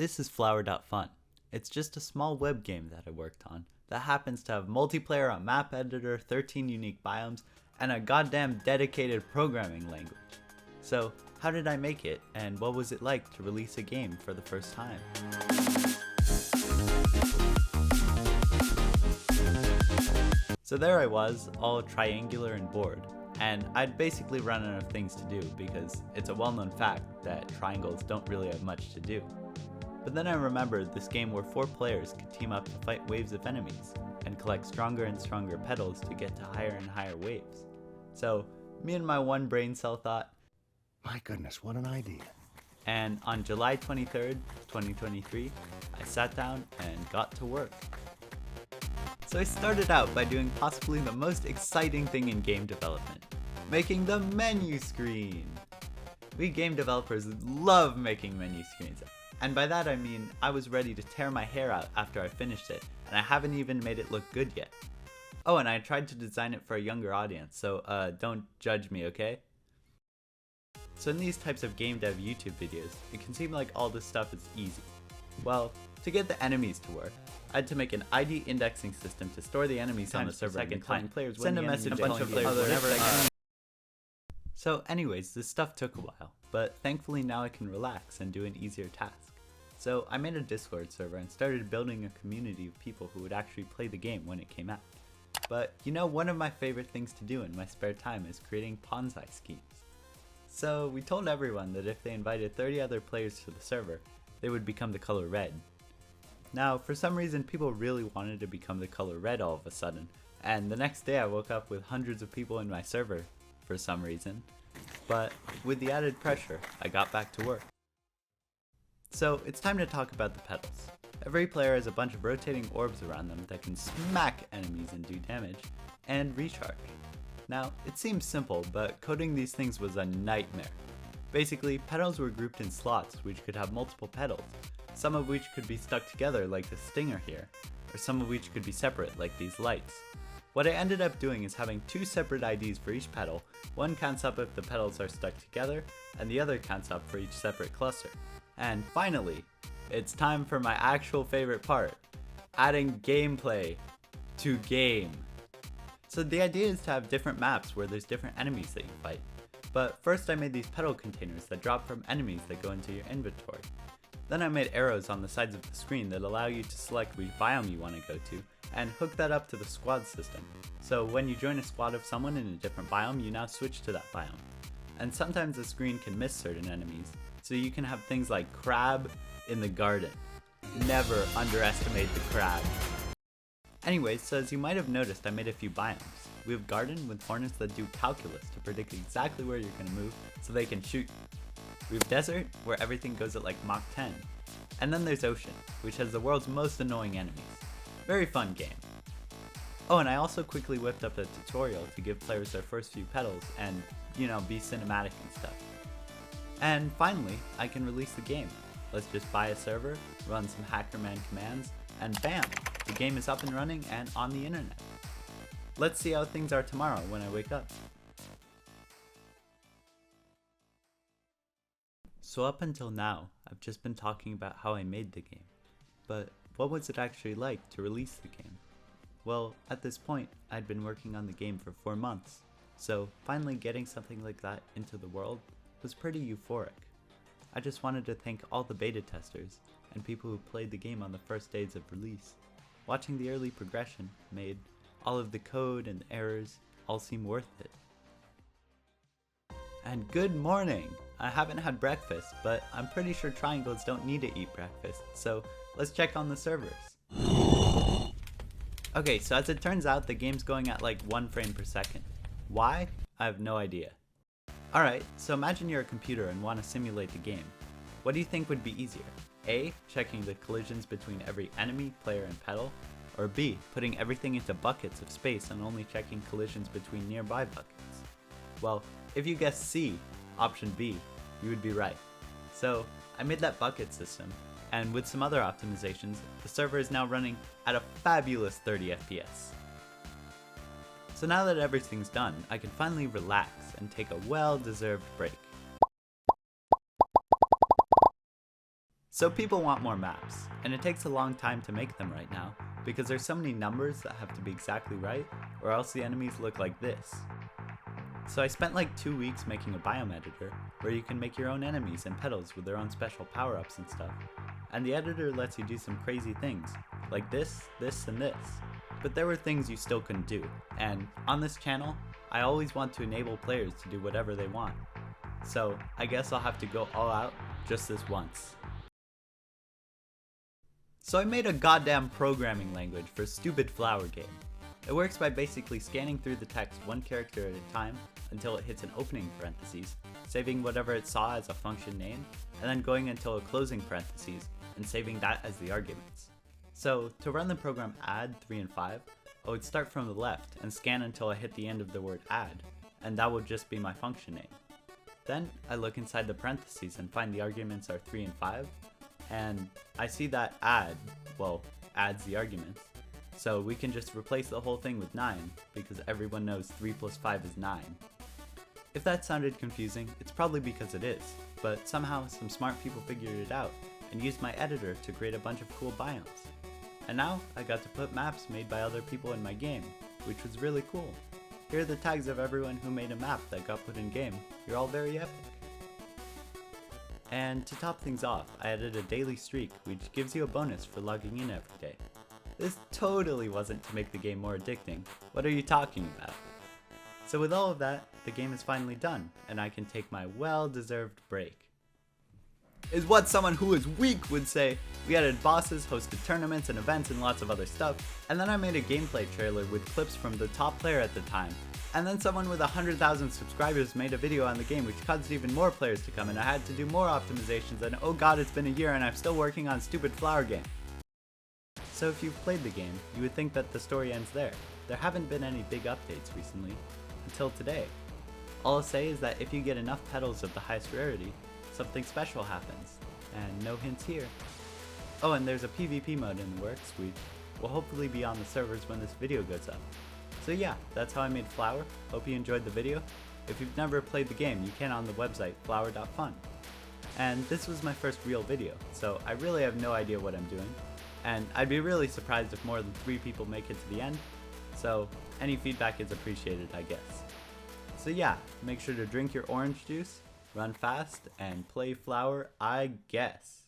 This is flowr.fun. It's just a small web game that I worked on that happens to have multiplayer, a map editor, 13 unique biomes, and a goddamn dedicated programming language. So, how did I make it, and what was it like to release a game for the first time? So there I was, all triangular and bored, and I'd basically run out of things to do because it's a well-known fact that triangles don't really have much to do. But then I remembered this game where 4 players could team up to fight waves of enemies and collect stronger and stronger petals to get to higher and higher waves. So me and my one brain cell thought, my goodness, what an idea. And on July 23rd, 2023, I sat down and got to work. So I started out by doing possibly the most exciting thing in game development, making the menu screen. We game developers love making menu screens. And by that I mean, I was ready to tear my hair out after I finished it, and I haven't even made it look good yet. Oh, and I tried to design it for a younger audience, so don't judge me, okay? So in these types of game dev YouTube videos, it can seem like all this stuff is easy. Well, to get the enemies to work, I had to make an ID indexing system to store the enemies on the server and players send a message to a bunch of players whenever So anyways, this stuff took a while, but thankfully now I can relax and do an easier task. So I made a Discord server and started building a community of people who would actually play the game when it came out. But you know, one of my favorite things to do in my spare time is creating Ponzi schemes. So we told everyone that if they invited 30 other players to the server, they would become the color red. Now, for some reason, people really wanted to become the color red all of a sudden, and the next day I woke up with hundreds of people in my server, for some reason. But with the added pressure, I got back to work. So it's time to talk about the petals. Every player has a bunch of rotating orbs around them that can smack enemies and do damage, and recharge. Now, it seems simple, but coding these things was a nightmare. Basically, petals were grouped in slots which could have multiple petals, some of which could be stuck together like the stinger here, or some of which could be separate like these lights. What I ended up doing is having 2 separate IDs for each petal. One counts up if the petals are stuck together, and the other counts up for each separate cluster. And finally, it's time for my actual favorite part, adding gameplay to game. So the idea is to have different maps where there's different enemies that you fight. But first I made these petal containers that drop from enemies that go into your inventory. Then I made arrows on the sides of the screen that allow you to select which biome you want to go to, and hook that up to the squad system. So when you join a squad of someone in a different biome, you now switch to that biome. And sometimes the screen can miss certain enemies, so you can have things like crab in the garden. Never underestimate the crab. Anyways, so as you might have noticed, I made a few biomes. We have garden with hornets that do calculus to predict exactly where you're going to move so they can shoot. We have desert, where everything goes at like Mach 10. And then there's ocean, which has the world's most annoying enemies. Very fun game. Oh, and I also quickly whipped up a tutorial to give players their first few petals and, you know, be cinematic and stuff. And finally, I can release the game. Let's just buy a server, run some HackerMan commands, and bam! The game is up and running and on the internet. Let's see how things are tomorrow when I wake up. So up until now, I've just been talking about how I made the game. But what was it actually like to release the game? Well, at this point, I'd been working on the game for 4 months. So finally getting something like that into the world was pretty euphoric. I just wanted to thank all the beta testers and people who played the game on the first days of release. Watching the early progression made all of the code and the errors all seem worth it. And good morning! I haven't had breakfast, but I'm pretty sure triangles don't need to eat breakfast, so let's check on the servers. Okay, so as it turns out, the game's going at like 1 frame per second. Why? I have no idea. Alright, so imagine you're a computer and want to simulate the game. What do you think would be easier? A. Checking the collisions between every enemy, player, and petal? Or B. Putting everything into buckets of space and only checking collisions between nearby buckets? Well, if you guessed C, option B, you would be right. So, I made that bucket system, and with some other optimizations, the server is now running at a fabulous 30 FPS. So now that everything's done, I can finally relax and take a well-deserved break. So people want more maps, and it takes a long time to make them right now, because there's so many numbers that have to be exactly right, or else the enemies look like this. So I spent like 2 weeks making a biome editor, where you can make your own enemies and petals with their own special power-ups and stuff. And the editor lets you do some crazy things, like this, this, and this. But there were things you still couldn't do, and on this channel, I always want to enable players to do whatever they want. So I guess I'll have to go all out just this once. So I made a goddamn programming language for stupid flowr game. It works by basically scanning through the text one character at a time until it hits an opening parentheses, saving whatever it saw as a function name, and then going until a closing parentheses and saving that as the arguments. So to run the program add 3 and 5, I would start from the left and scan until I hit the end of the word add, and that would just be my function name. Then I look inside the parentheses and find the arguments are 3 and 5, and I see that add, well, adds the arguments. So we can just replace the whole thing with 9, because everyone knows 3 plus 5 is 9. If that sounded confusing, it's probably because it is, but somehow some smart people figured it out and used my editor to create a bunch of cool biomes. And now I got to put maps made by other people in my game, which was really cool. Here are the tags of everyone who made a map that got put in game. You're all very epic. And to top things off, I added a daily streak, which gives you a bonus for logging in every day. This totally wasn't to make the game more addicting. What are you talking about? So with all of that, the game is finally done, and I can take my well-deserved break. Is what someone who is weak would say. We added bosses, hosted tournaments and events and lots of other stuff, and then I made a gameplay trailer with clips from the top player at the time. And then someone with 100,000 subscribers made a video on the game which caused even more players to come, and I had to do more optimizations, and oh god, it's been a year and I'm still working on stupid flowr game. So if you've played the game, you would think that the story ends there. There haven't been any big updates recently, until today. All I'll say is that if you get enough petals of the highest rarity, something special happens, and no hints here. Oh, and there's a PvP mode in the works, which will hopefully be on the servers when this video goes up. So yeah, that's how I made flowr. Hope you enjoyed the video. If you've never played the game, you can on the website flowr.fun. And this was my first real video, so I really have no idea what I'm doing. And I'd be really surprised if more than 3 people make it to the end, so any feedback is appreciated, I guess. So yeah, make sure to drink your orange juice, run fast, and play flowr, I guess.